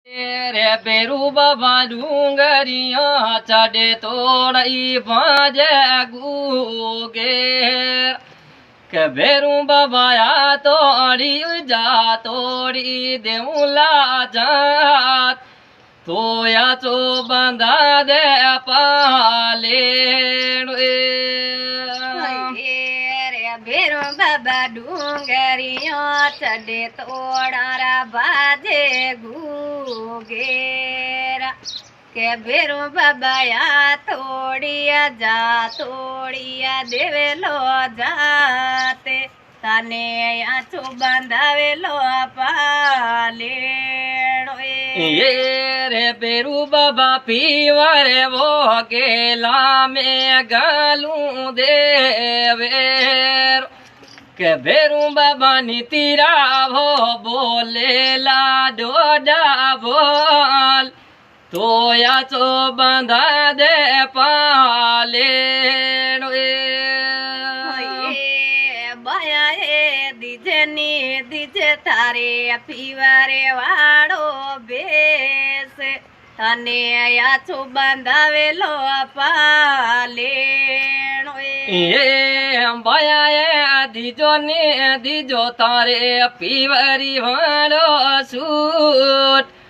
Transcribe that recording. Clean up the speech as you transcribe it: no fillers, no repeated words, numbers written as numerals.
रे बेरू बाबा डूंगरिया चढ़े तोड़ई भाजे गुगे के बेरू बाबा या तोड़ी जा तोड़ी देऊला जात तो या चो बंधा दे पाले भेरो बाबा डूंगरिया चढ़े तोड़ा बाजे घूगेरा के भेरो बाबा या तोड़िया जा तोड़िया देवेलो जाते तने या चो बंधावेलो पाले ये रे बेरू बाबा पीवरे वो गेला में गालू देवेर के बेरू बाबा नीतिरा वो बोलेला डोडा बोल तो या चो बंधा दे पाले बया दीजे तारे पीवारे वाड़ो बेस तने या चो बंधावेलो पाले ये बया दीजो ने दीजो तारे पीवरी वालो सूट